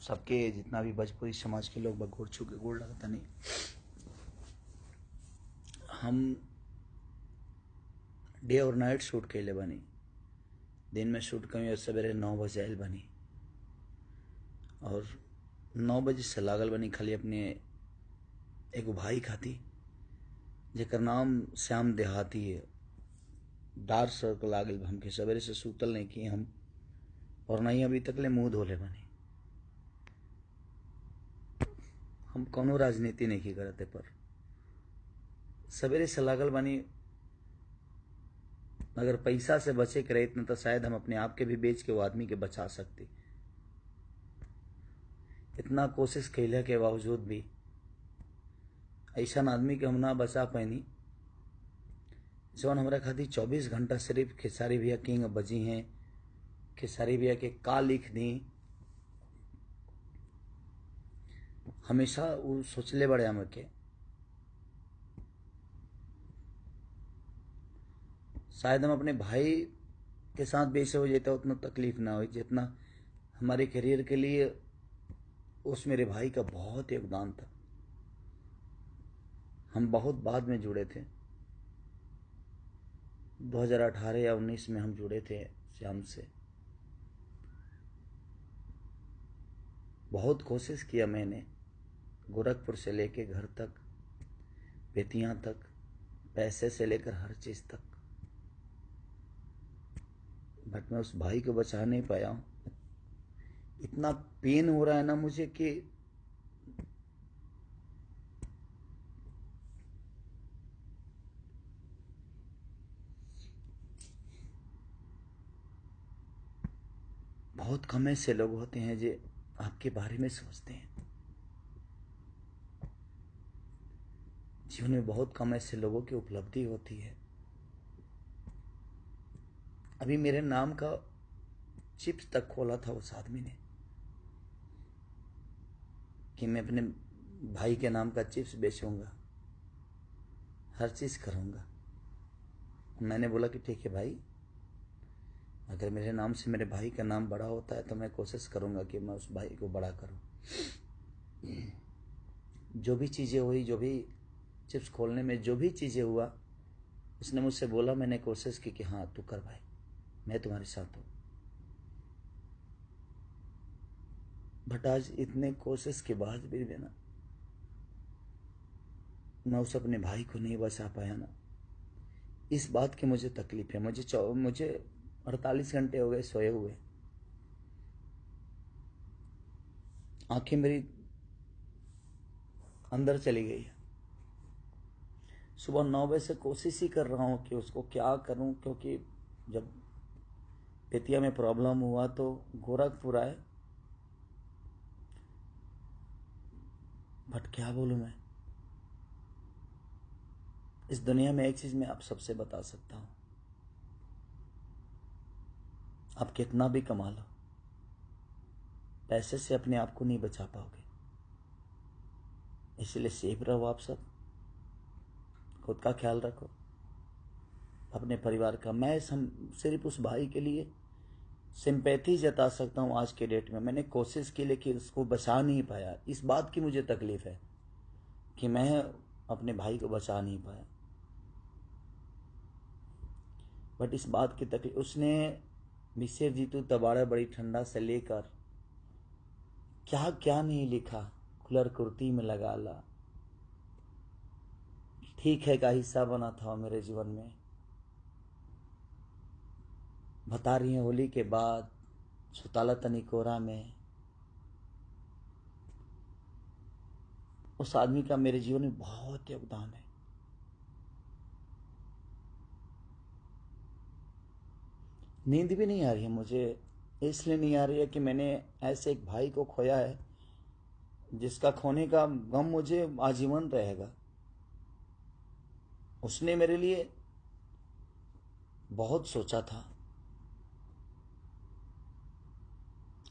सबके जितना भी भोजपुरी समाज के लोग गोड़ छू के गोड़ लगता नहीं। हम डे और नाइट शूट कैले बनी। दिन में शूट करी और सवेरे 9 बजे आयल बनी और 9 बजे से लागल बनी खाली अपने एगो भाई खाती जेकर नाम श्याम देहाती है। डार्क सर्कल आ गई हमके, सवेरे से सूतल नहीं किए हम और नहीं अभी तक ले मुंह धोले बनी। हम कोनो राजनीति नहीं की करते पर सवेरे से लागल बनी। अगर पैसा से बचे के रहे इतना तो शायद हम अपने आप के भी बेच के वो आदमी के बचा सकते। इतना कोशिश कैले के बावजूद भी ऐसा आदमी के हम ना बचा पैनी जौन हमारा खातिर 24 घंटा सिर्फ खेसारी भैया किंग बजी हैं। खेसारी भैया के का लिख दी हमेशा वो सोचले बड़े हम के शायद हम अपने भाई के साथ भी ऐसे हो जाता उतना तकलीफ ना हो जितना हमारे करियर के लिए उस मेरे भाई का बहुत योगदान था। हम बहुत बाद में जुड़े थे, 2018 या 19 में हम जुड़े थे श्याम से। बहुत कोशिश किया मैंने गोरखपुर से लेके घर तक, बेतिया तक, पैसे से लेकर हर चीज तक, बट मैं उस भाई को बचा नहीं पाया हूं। इतना पेन हो रहा है ना मुझे कि बहुत कम ऐसे लोग होते हैं जो आपके बारे में सोचते हैं। जीवन में बहुत कम ऐसे लोगों की उपलब्धि होती है। अभी मेरे नाम का चिप्स तक खोला था उस आदमी ने कि मैं अपने भाई के नाम का चिप्स बेचूंगा, हर चीज करूंगा। मैंने बोला कि ठीक है भाई, अगर मेरे नाम से मेरे भाई का नाम बड़ा होता है तो मैं कोशिश करूंगा कि मैं उस भाई को बड़ा करूं। जो भी चीजें हुई, जो भी चिप्स खोलने में जो भी चीजें हुआ, उसने मुझसे बोला, मैंने कोशिश की कि हाँ तू कर भाई, मैं तुम्हारे साथ हूं। बट आज इतने कोशिश के बाद भी ना मैं उस अपने भाई को नहीं बचा पाया ना, इस बात की मुझे तकलीफ है। मुझे 48 घंटे हो गए सोए हुए, आंखें मेरी अंदर चली गई है। सुबह 9 बजे से कोशिश ही कर रहा हूं कि उसको क्या करूं, क्योंकि जब बेतिया में प्रॉब्लम हुआ तो गोरखपुर आए। बट क्या बोलूं मैं, इस दुनिया में एक चीज मैं आप सबसे बता सकता हूं, आप कितना भी कमा लो, पैसे से अपने आप को नहीं बचा पाओगे। इसलिए सेफ रहो आप सब, खुद का ख्याल रखो, अपने परिवार का। मैं सिर्फ उस भाई के लिए सिंपैथी जता सकता हूं आज के डेट में। मैंने कोशिश की लेकिन उसको बचा नहीं पाया। इस बात की मुझे तकलीफ है कि मैं अपने भाई को बचा नहीं पाया। बट इस बात की तकलीफ, उसने मिसेर जीतू तबाड़ा बड़ी ठंडा से लेकर क्या क्या नहीं लिखा, खुलर कुर्ती में लगा ला, ठीक है का हिस्सा बना था मेरे जीवन में। बता रही है होली के बाद, सुताला तनी कोरा में, उस आदमी का मेरे जीवन में बहुत योगदान है। नींद भी नहीं आ रही है मुझे, इसलिए नहीं आ रही है कि मैंने ऐसे एक भाई को खोया है जिसका खोने का गम मुझे आजीवन रहेगा। उसने मेरे लिए बहुत सोचा था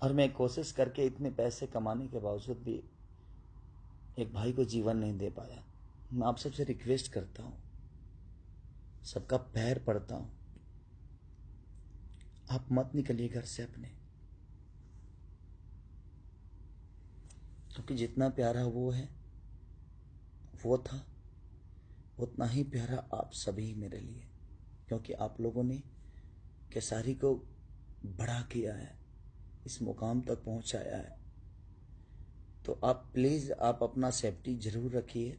और मैं कोशिश करके इतने पैसे कमाने के बावजूद भी एक भाई को जीवन नहीं दे पाया। मैं आप सबसे रिक्वेस्ट करता हूं, सबका पैर पड़ता हूं, आप मत निकलिए घर से अपने। क्योंकि जितना प्यारा वो था, उतना ही प्यारा आप सभी मेरे लिए, क्योंकि आप लोगों ने केसारी को बड़ा किया है, इस मुकाम तक पहुंचाया है। तो आप प्लीज आप अपना सेफ्टी जरूर रखिए।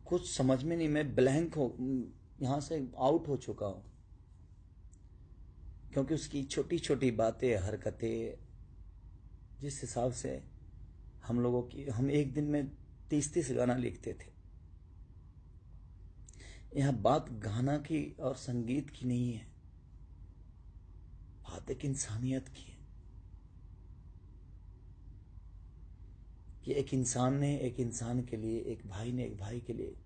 कुछ समझ में नहीं, मैं ब्लैंक हो, यहां से आउट हो चुका हूं, क्योंकि उसकी छोटी छोटी बातें, हरकतें, जिस हिसाब से हम लोगों की, हम एक दिन में 30-30 गाना लिखते थे। यह बात गाना की और संगीत की नहीं है, बात एक इंसानियत की है कि एक इंसान ने एक इंसान के लिए, एक भाई ने एक भाई के लिए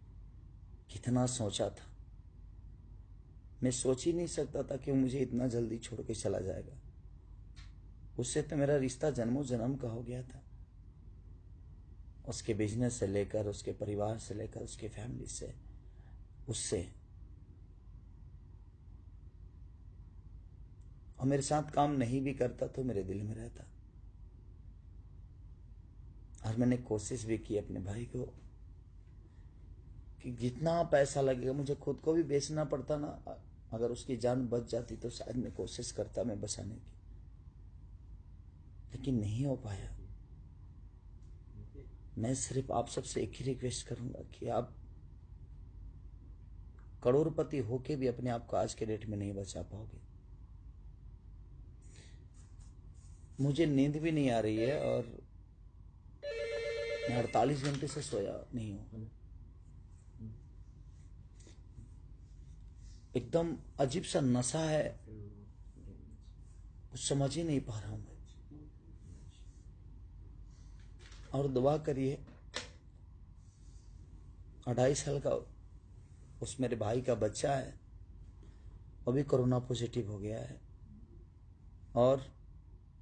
कितना सोचा था। मैं सोच ही नहीं सकता था कि वो मुझे इतना जल्दी छोड़ के चला जाएगा। उससे तो मेरा रिश्ता जन्मों जन्म का हो गया था, उसके बिजनेस से लेकर, उसके परिवार से लेकर, उसके फैमिली से, उससे। और मेरे साथ काम नहीं भी करता तो मेरे दिल में रहता। और मैंने कोशिश भी की अपने भाई को कि जितना पैसा लगेगा, मुझे खुद को भी बेचना पड़ता ना, अगर उसकी जान बच जाती तो शायद मैं कोशिश करता मैं बचाने की, लेकिन नहीं हो पाया। मैं सिर्फ आप सबसे एक ही रिक्वेस्ट करूंगा कि आप करोड़पति होके भी अपने आप को आज के डेट में नहीं बचा पाओगे। मुझे नींद भी नहीं आ रही है और मैं 48 घंटे से सोया नहीं हूं। एकदम अजीब सा नशा है, कुछ समझ ही नहीं पा रहा हूं मैं। और दुआ करिए, 2.5 साल का उस मेरे भाई का बच्चा है, वो भी कोरोना पॉजिटिव हो गया है। और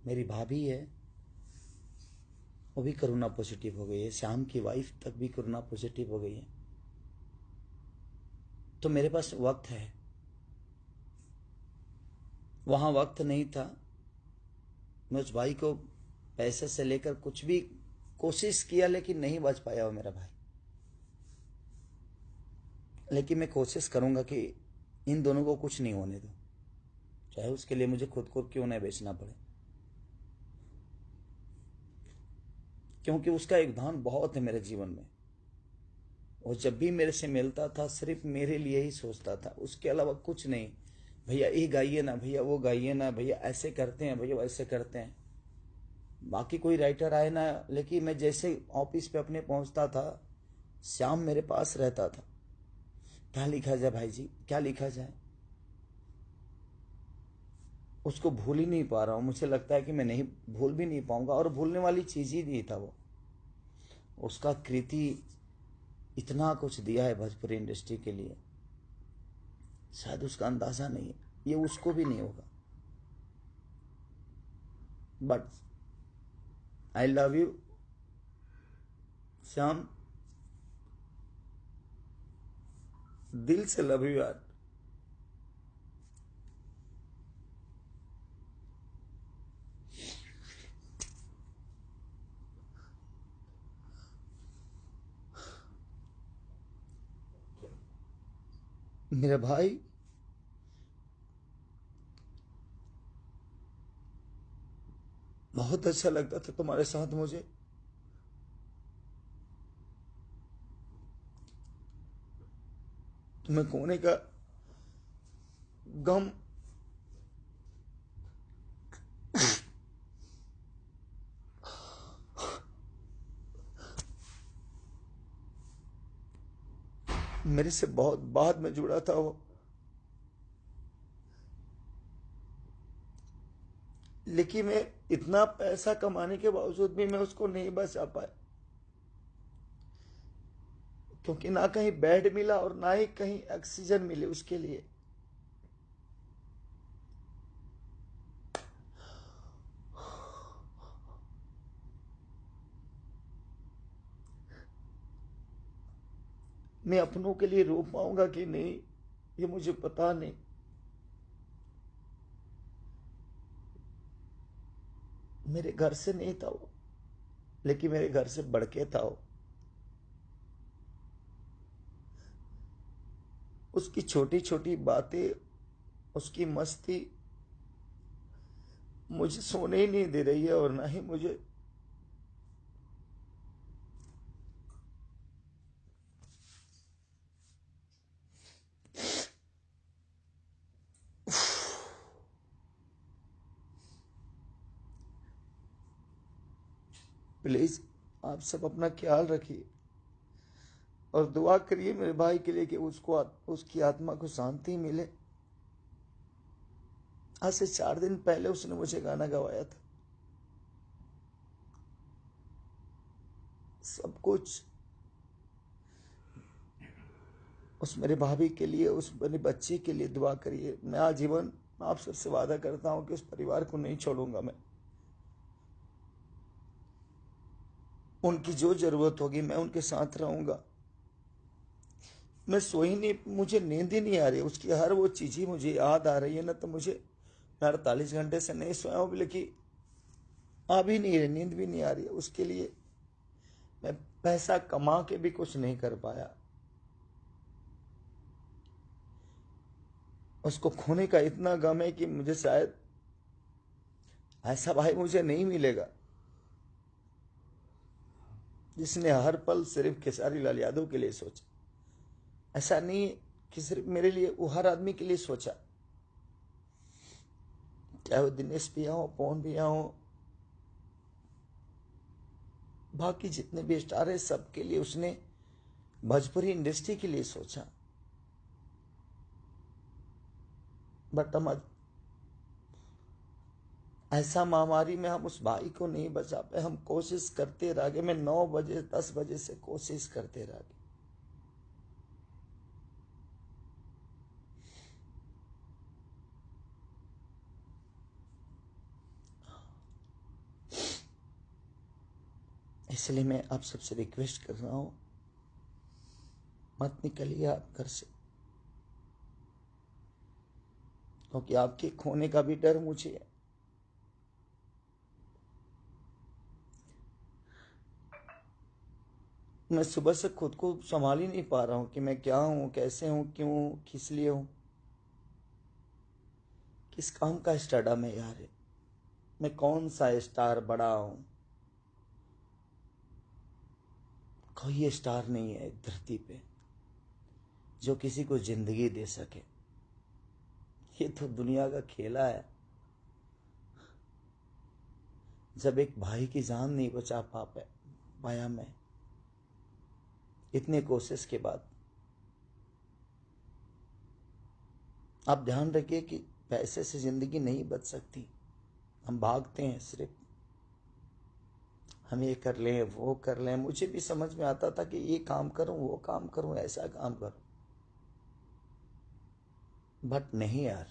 मेरी भाभी है, वो भी कोरोना पॉजिटिव हो गई है। श्याम की वाइफ तक भी कोरोना पॉजिटिव हो गई है। तो मेरे पास वक्त है, वहां वक्त नहीं था। मैं उस भाई को पैसे से लेकर कुछ भी कोशिश किया, लेकिन नहीं बच पाया वो मेरा भाई। लेकिन मैं कोशिश करूंगा कि इन दोनों को कुछ नहीं होने दो, चाहे उसके लिए मुझे खुद को क्यों नहीं बेचना पड़े, क्योंकि उसका योगदान बहुत है मेरे जीवन में। वो जब भी मेरे से मिलता था सिर्फ मेरे लिए ही सोचता था, उसके अलावा कुछ नहीं। भैया ये गाइए ना, भैया वो गाइए ना, भैया ऐसे करते हैं, भैया वैसे करते हैं। बाकी कोई राइटर आए ना, लेकिन मैं जैसे ऑफिस पे अपने पहुंचता था, श्याम मेरे पास रहता था। क्या लिखा जाए भाई जी, क्या लिखा जाए? उसको भूल ही नहीं पा रहा हूं। मुझे लगता है कि मैं नहीं भूल भी नहीं पाऊंगा, और भूलने वाली चीज ही नहीं था वो। उसका कृति इतना कुछ दिया है भोजपुरी इंडस्ट्री के लिए, शायद उसका अंदाजा नहीं है, ये उसको भी नहीं होगा। But I love you Shyam, दिल से लव यू यार। मेरा भाई, बहुत अच्छा लगता था तुम्हारे साथ मुझे। तुम्हें खोने का गम मेरे से बहुत बाद में जुड़ा था वो, लेकिन मैं इतना पैसा कमाने के बावजूद भी मैं उसको नहीं बचा पाया, क्योंकि ना कहीं बेड मिला और ना ही कहीं ऑक्सीजन मिली उसके लिए। मैं अपनों के लिए रो पाऊंगा कि नहीं, ये मुझे पता नहीं। मेरे घर से नहीं था वो, लेकिन मेरे घर से बढ़ के था वो। उसकी छोटी छोटी बातें, उसकी मस्ती मुझे सोने ही नहीं दे रही है, और ना ही मुझे प्लीज आप सब अपना ख्याल रखिए और दुआ करिए मेरे भाई के लिए कि उसको उसकी आत्मा को शांति मिले। आज से 4 दिन पहले उसने मुझे गाना गवाया था। सब कुछ उस मेरे भाभी के लिए, उस मेरे बच्चे के लिए दुआ करिए। मैं आजीवन आप सबसे वादा करता हूं कि उस परिवार को नहीं छोड़ूंगा। मैं उनकी जो जरूरत होगी मैं उनके साथ रहूंगा। मैं सोई नहीं, मुझे नींद ही नहीं आ रही। उसकी हर वो चीज ही मुझे याद आ रही है ना, तो मुझे, मैं 48 घंटे से नहीं सोया हूं, लेकिन आ भी नहीं रही, नींद भी नहीं आ रही है। उसके लिए मैं पैसा कमा के भी कुछ नहीं कर पाया। उसको खोने का इतना गम है कि मुझे शायद ऐसा भाई मुझे नहीं मिलेगा जिसने हर पल सिर्फ खेसारी लाल यादव के लिए सोचा। ऐसा नहीं कि सिर्फ मेरे लिए, वो हर आदमी के लिए सोचा, चाहे वो दिनेश भैया हो, पवन भैया हो, बाकी जितने भी स्टार है, सबके लिए उसने भोजपुरी इंडस्ट्री के लिए सोचा। बट हम ऐसा महामारी में हम उस भाई को नहीं बचा पाए। हम कोशिश करते रह गए। मैं 9 बजे 10 बजे से कोशिश करते रह गए। इसलिए मैं आप सबसे रिक्वेस्ट कर रहा हूं, मत निकलिए आप घर से, क्योंकि आपके खोने का भी डर मुझे है। मैं सुबह से खुद को संभाल ही नहीं पा रहा हूं कि मैं क्या हूं, कैसे हूं, क्यों, किस लिए हूं, किस काम का स्टारडम है यार। मैं कौन सा स्टार बड़ा हूं? कोई स्टार नहीं है धरती पे जो किसी को जिंदगी दे सके। ये तो दुनिया का खेला है। जब एक भाई की जान नहीं बचा पाया मैं, इतने कोशिश के बाद। आप ध्यान रखिए कि पैसे से जिंदगी नहीं बच सकती। हम भागते हैं सिर्फ, हम ये कर लें, वो कर लें। मुझे भी समझ में आता था कि ये काम करूं, वो काम करूं, ऐसा काम करूं, बट नहीं यार।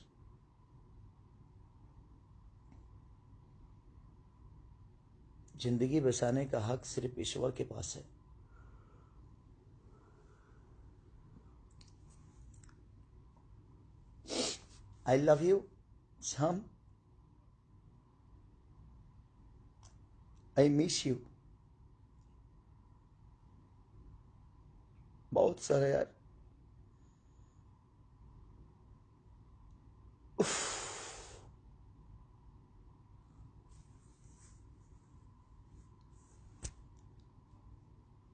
जिंदगी बचाने का हक सिर्फ ईश्वर के पास है। आई love you Shyam, I miss you बहुत सारा यार।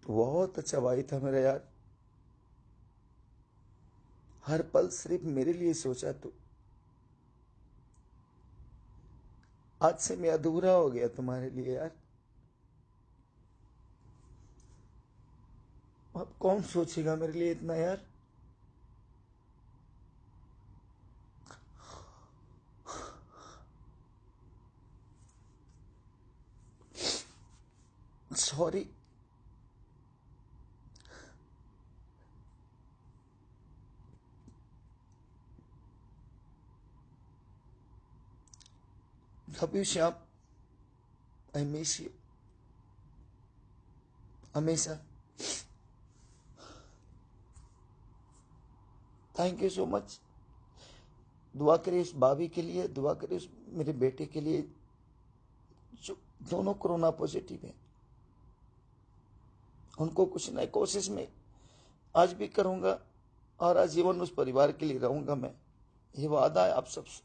बहुत अच्छा भाई था मेरा यार, हर पल सिर्फ मेरे लिए सोचा। तो आज से मैं अधूरा हो गया तुम्हारे लिए यार। अब कौन सोचेगा मेरे लिए इतना यार। Sorry. Love you Shyam, I miss you हमेशा। Thank you so much. दुआ करिए उस भाभी के लिए, दुआ करिए उस मेरे बेटे के लिए जो दोनों कोरोना पॉजिटिव हैं। उनको कुछ नई कोशिश में आज भी करूंगा और आजीवन उस परिवार के लिए रहूंगा। मैं ये वादा है आप सबसे,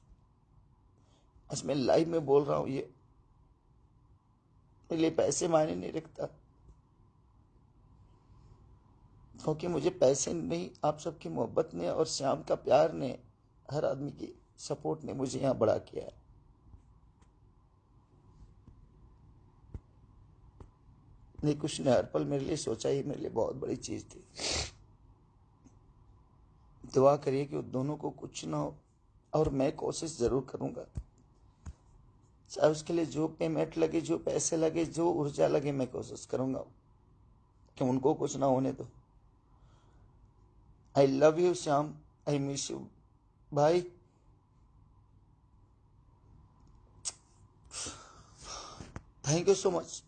आज मैं लाइव में बोल रहा हूं। ये मेरे लिए पैसे मायने नहीं रखता, क्योंकि मुझे पैसे नहीं, आप सबकी मोहब्बत ने और श्याम का प्यार ने, हर आदमी की सपोर्ट ने मुझे यहाँ बड़ा किया है। नहीं, कुछ ने हर पल मेरे लिए सोचा, ही मेरे लिए बहुत बड़ी चीज थी। दुआ करिए कि दोनों को कुछ ना हो, और मैं कोशिश जरूर करूंगा, चाहे उसके लिए जो पेमेंट लगे, जो पैसे लगे, जो ऊर्जा लगे, मैं कोशिश करूंगा कि उनको कुछ ना होने दो। I love you Shyam, I miss you भाई। Thank you so much.